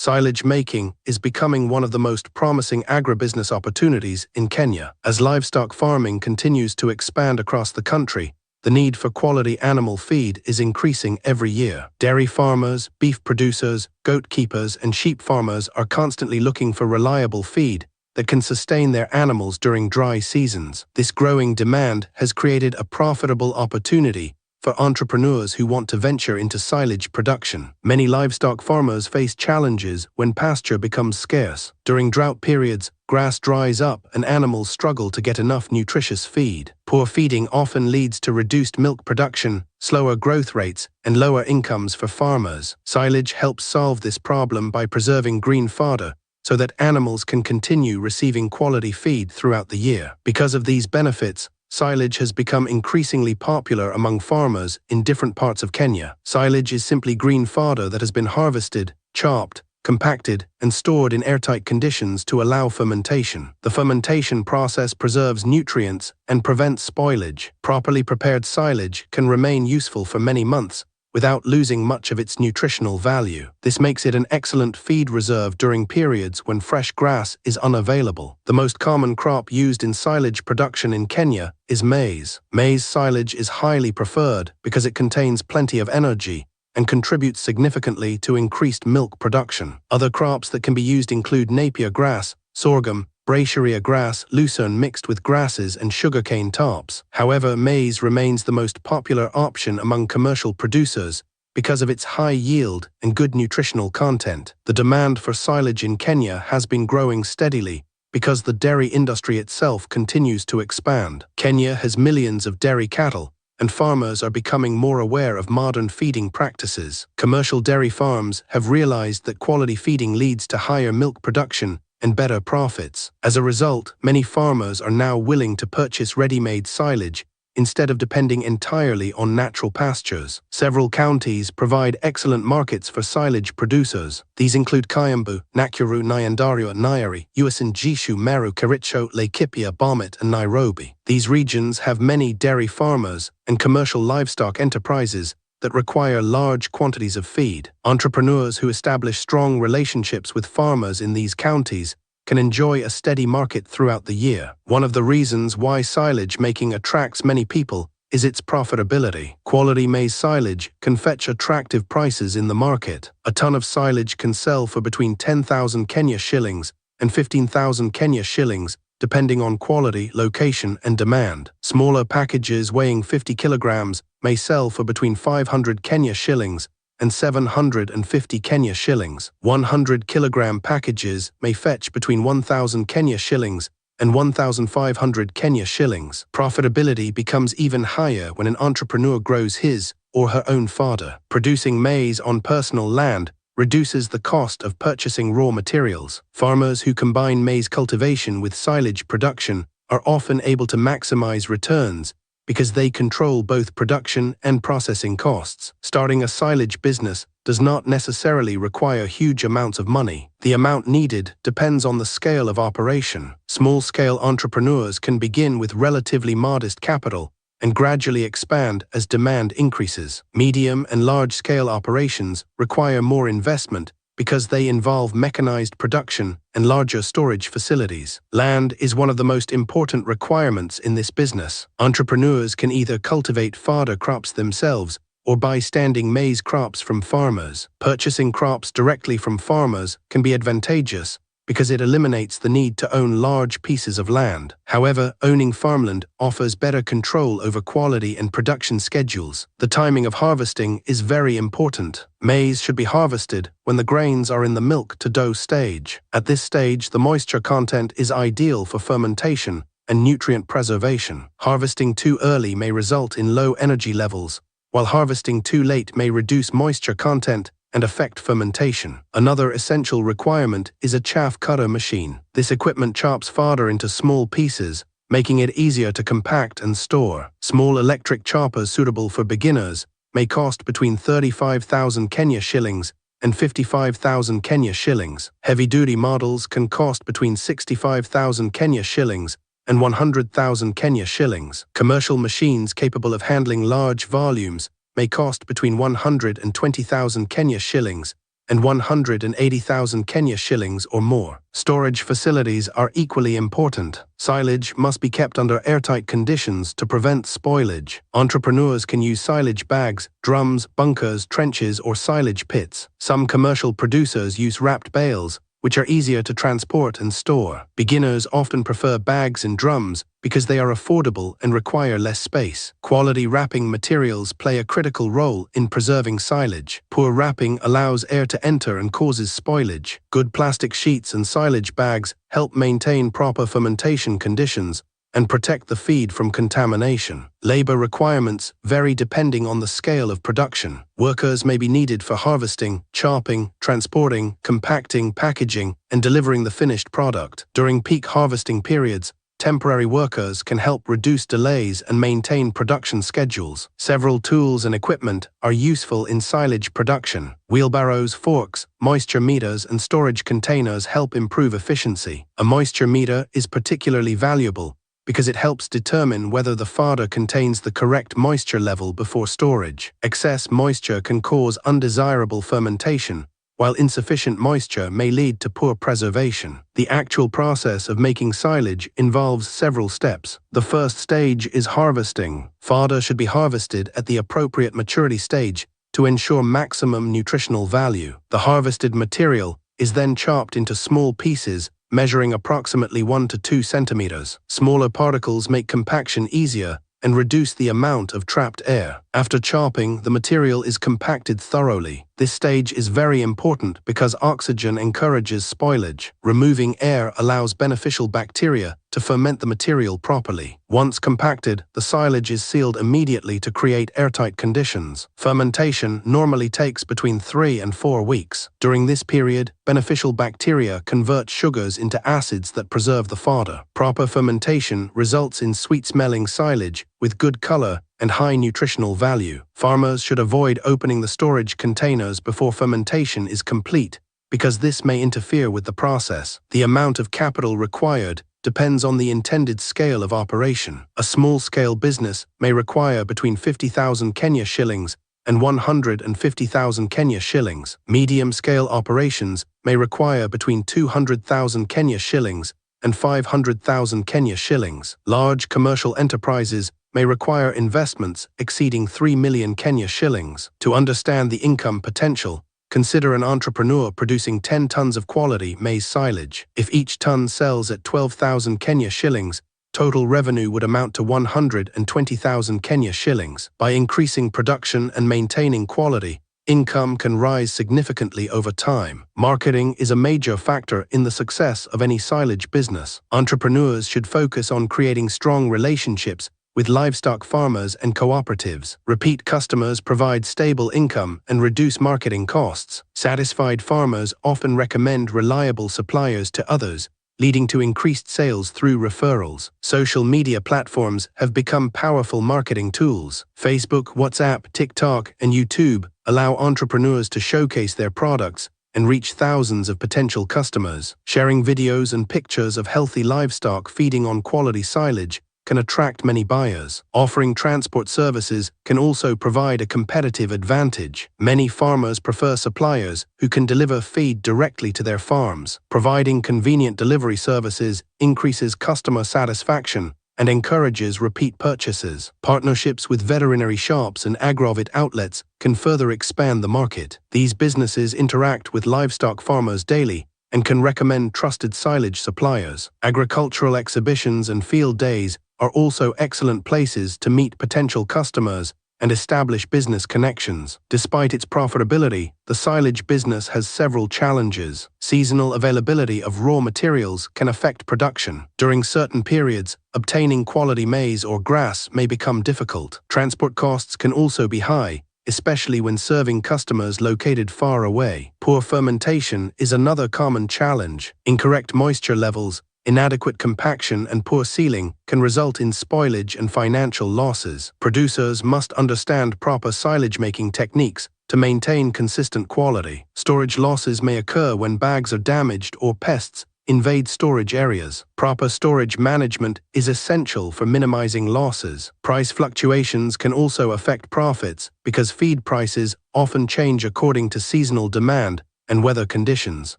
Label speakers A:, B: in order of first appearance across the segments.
A: Silage making is becoming one of the most promising agribusiness opportunities in Kenya. As livestock farming continues to expand across the country, the need for quality animal feed is increasing every year. Dairy farmers, beef producers, goat keepers, and sheep farmers are constantly looking for reliable feed that can sustain their animals during dry seasons. This growing demand has created a profitable opportunity for entrepreneurs who want to venture into silage production. Many livestock farmers face challenges when pasture becomes scarce. During drought periods, grass dries up and animals struggle to get enough nutritious feed. Poor feeding often leads to reduced milk production, slower growth rates, and lower incomes for farmers. Silage helps solve this problem by preserving green fodder so that animals can continue receiving quality feed throughout the year. Because of these benefits, silage has become increasingly popular among farmers in different parts of Kenya. Silage is simply green fodder that has been harvested, chopped, compacted, and stored in airtight conditions to allow fermentation. The fermentation process preserves nutrients and prevents spoilage. Properly prepared silage can remain useful for many months without losing much of its nutritional value. This makes it an excellent feed reserve during periods when fresh grass is unavailable. The most common crop used in silage production in Kenya is maize. Maize silage is highly preferred because it contains plenty of energy and contributes significantly to increased milk production. Other crops that can be used include napier grass, sorghum, brachiaria grass, lucerne mixed with grasses, and sugarcane tops. However, maize remains the most popular option among commercial producers because of its high yield and good nutritional content. The demand for silage in Kenya has been growing steadily because the dairy industry itself continues to expand. Kenya has millions of dairy cattle, and farmers are becoming more aware of modern feeding practices. Commercial dairy farms have realized that quality feeding leads to higher milk production and better profits. As a result, many farmers are now willing to purchase ready-made silage instead of depending entirely on natural pastures. Several counties provide excellent markets for silage producers. These include Kiambu, Nakuru, Nyandarua, Nyeri, Uasin Gishu, Meru, Kericho, Laikipia, Bomet, and Nairobi. These regions have many dairy farmers and commercial livestock enterprises that require large quantities of feed. Entrepreneurs who establish strong relationships with farmers in these counties can enjoy a steady market throughout the year. One of the reasons why silage making attracts many people is its profitability. Quality maize silage can fetch attractive prices in the market. A ton of silage can sell for between 10,000 Kenya shillings and 15,000 Kenya shillings, depending on quality, location, and demand. Smaller packages weighing 50 kilograms may sell for between 500 Kenya shillings and 750 Kenya shillings. 100 kilogram packages may fetch between 1,000 Kenya shillings and 1,500 Kenya shillings. Profitability becomes even higher when an entrepreneur grows his or her own fodder. Producing maize on personal land reduces the cost of purchasing raw materials. Farmers who combine maize cultivation with silage production are often able to maximize returns because they control both production and processing costs. Starting a silage business does not necessarily require huge amounts of money. The amount needed depends on the scale of operation. Small-scale entrepreneurs can begin with relatively modest capital and gradually expand as demand increases. Medium and large-scale operations require more investment because they involve mechanized production and larger storage facilities. Land is one of the most important requirements in this business. Entrepreneurs can either cultivate fodder crops themselves or buy standing maize crops from farmers. Purchasing crops directly from farmers can be advantageous because it eliminates the need to own large pieces of land. However, owning farmland offers better control over quality and production schedules. The timing of harvesting is very important. Maize should be harvested when the grains are in the milk to dough stage. At this stage, the moisture content is ideal for fermentation and nutrient preservation. Harvesting too early may result in low energy levels, while harvesting too late may reduce moisture content and affect fermentation. Another essential requirement is a chaff cutter machine. This equipment chops fodder into small pieces, making it easier to compact and store. Small electric choppers suitable for beginners may cost between 35,000 Kenya shillings and 55,000 Kenya shillings. Heavy-duty models can cost between 65,000 Kenya shillings and 100,000 Kenya shillings. Commercial machines capable of handling large volumes may cost between 120,000 Kenya shillings and 180,000 Kenya shillings or more. Storage facilities are equally important. Silage must be kept under airtight conditions to prevent spoilage. Entrepreneurs can use silage bags, drums, bunkers, trenches, or silage pits. Some commercial producers use wrapped bales, which are easier to transport and store. Beginners often prefer bags and drums because they are affordable and require less space. Quality wrapping materials play a critical role in preserving silage. Poor wrapping allows air to enter and causes spoilage. Good plastic sheets and silage bags help maintain proper fermentation conditions and protect the feed from contamination. Labor requirements vary depending on the scale of production. Workers may be needed for harvesting, chopping, transporting, compacting, packaging, and delivering the finished product. During peak harvesting periods, temporary workers can help reduce delays and maintain production schedules. Several tools and equipment are useful in silage production. Wheelbarrows, forks, moisture meters, and storage containers help improve efficiency. A moisture meter is particularly valuable because it helps determine whether the fodder contains the correct moisture level before storage. Excess moisture can cause undesirable fermentation, while insufficient moisture may lead to poor preservation. The actual process of making silage involves several steps. The first stage is harvesting. Fodder should be harvested at the appropriate maturity stage to ensure maximum nutritional value. The harvested material is then chopped into small pieces measuring approximately 1 to 2 centimeters. Smaller particles make compaction easier and reduce the amount of trapped air. After chopping, the material is compacted thoroughly. This stage is very important because oxygen encourages spoilage. Removing air allows beneficial bacteria to ferment the material properly. Once compacted, the silage is sealed immediately to create airtight conditions. Fermentation normally takes between 3 and 4 weeks. During this period, beneficial bacteria convert sugars into acids that preserve the fodder. Proper fermentation results in sweet-smelling silage with good color and high nutritional value. Farmers should avoid opening the storage containers before fermentation is complete because this may interfere with the process. The amount of capital required depends on the intended scale of operation. A small-scale business may require between 50,000 Kenya shillings and 150,000 Kenya shillings. Medium-scale operations may require between 200,000 Kenya shillings and 500,000 Kenya shillings. Large commercial enterprises may require investments exceeding 3 million Kenya shillings. To understand the income potential, consider an entrepreneur producing 10 tons of quality maize silage. If each ton sells at 12,000 Kenya shillings, total revenue would amount to 120,000 Kenya shillings. By increasing production and maintaining quality, income can rise significantly over time. Marketing is a major factor in the success of any silage business. Entrepreneurs should focus on creating strong relationships with livestock farmers and cooperatives. Repeat customers provide stable income and reduce marketing costs. Satisfied farmers often recommend reliable suppliers to others, leading to increased sales through referrals. Social media platforms have become powerful marketing tools. Facebook, WhatsApp, TikTok, and YouTube allow entrepreneurs to showcase their products and reach thousands of potential customers. Sharing videos and pictures of healthy livestock feeding on quality silage can attract many buyers. Offering transport services can also provide a competitive advantage. Many farmers prefer suppliers who can deliver feed directly to their farms. Providing convenient delivery services increases customer satisfaction and encourages repeat purchases. Partnerships with veterinary shops and agrovet outlets can further expand the market. These businesses interact with livestock farmers daily and can recommend trusted silage suppliers. Agricultural exhibitions and field days are also excellent places to meet potential customers and establish business connections. Despite its profitability, the silage business has several challenges. Seasonal availability of raw materials can affect production. During certain periods, obtaining quality maize or grass may become difficult. Transport costs can also be high, especially when serving customers located far away. Poor fermentation is another common challenge. Incorrect moisture levels, inadequate compaction, and poor sealing can result in spoilage and financial losses. Producers must understand proper silage-making techniques to maintain consistent quality. Storage losses may occur when bags are damaged or pests invade storage areas. Proper storage management is essential for minimizing losses. Price fluctuations can also affect profits because feed prices often change according to seasonal demand and weather conditions.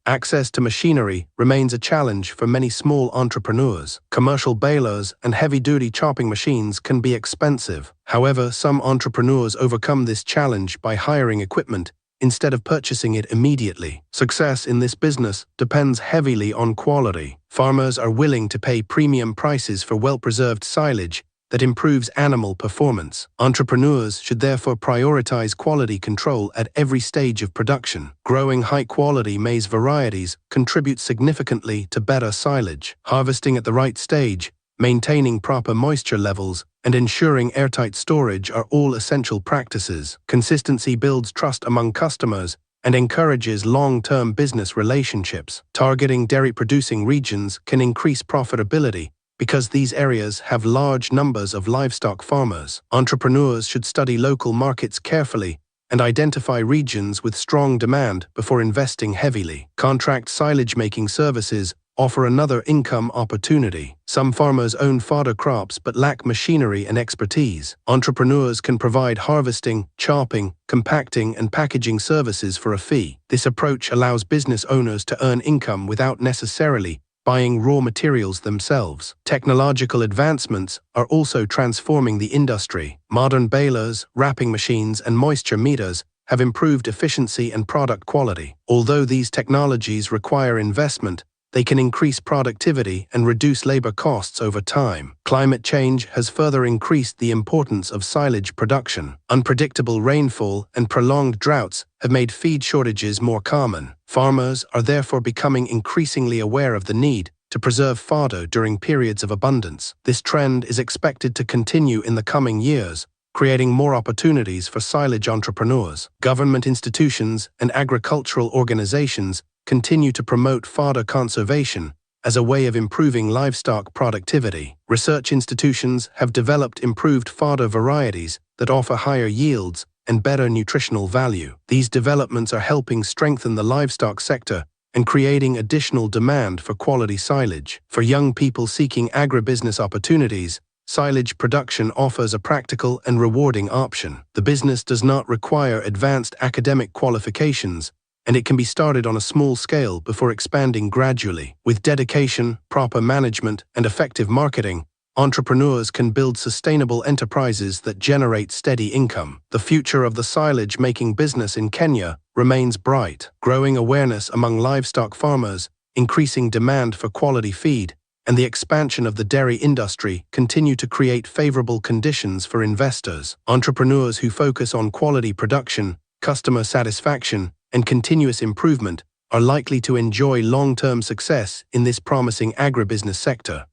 A: Access to machinery remains a challenge for many small entrepreneurs. Commercial balers and heavy-duty chopping machines can be expensive. However, some entrepreneurs overcome this challenge by hiring equipment instead of purchasing it immediately. Success in this business depends heavily on quality. Farmers are willing to pay premium prices for well-preserved silage that improves animal performance. Entrepreneurs should therefore prioritize quality control at every stage of production. Growing high-quality maize varieties contributes significantly to better silage. Harvesting at the right stage, maintaining proper moisture levels, and ensuring airtight storage are all essential practices. Consistency builds trust among customers and encourages long-term business relationships. Targeting dairy-producing regions can increase profitability because these areas have large numbers of livestock farmers. Entrepreneurs should study local markets carefully and identify regions with strong demand before investing heavily. Contract silage-making services offer another income opportunity. Some farmers own fodder crops but lack machinery and expertise. Entrepreneurs can provide harvesting, chopping, compacting, and packaging services for a fee. This approach allows business owners to earn income without necessarily buying raw materials themselves. Technological advancements are also transforming the industry. Modern balers, wrapping machines, and moisture meters have improved efficiency and product quality. Although these technologies require investment, they can increase productivity and reduce labor costs over time. Climate change has further increased the importance of silage production. Unpredictable rainfall and prolonged droughts have made feed shortages more common. Farmers are therefore becoming increasingly aware of the need to preserve fodder during periods of abundance. This trend is expected to continue in the coming years, creating more opportunities for silage entrepreneurs. Government institutions and agricultural organizations continue to promote fodder conservation as a way of improving livestock productivity. Research institutions have developed improved fodder varieties that offer higher yields and better nutritional value. These developments are helping strengthen the livestock sector and creating additional demand for quality silage. For young people seeking agribusiness opportunities, silage production offers a practical and rewarding option. The business does not require advanced academic qualifications, and it can be started on a small scale before expanding gradually. With dedication, proper management, and effective marketing, entrepreneurs can build sustainable enterprises that generate steady income. The future of the silage-making business in Kenya remains bright. Growing awareness among livestock farmers, increasing demand for quality feed, and the expansion of the dairy industry continue to create favorable conditions for investors. Entrepreneurs who focus on quality production, customer satisfaction, and continuous improvement are likely to enjoy long-term success in this promising agribusiness sector.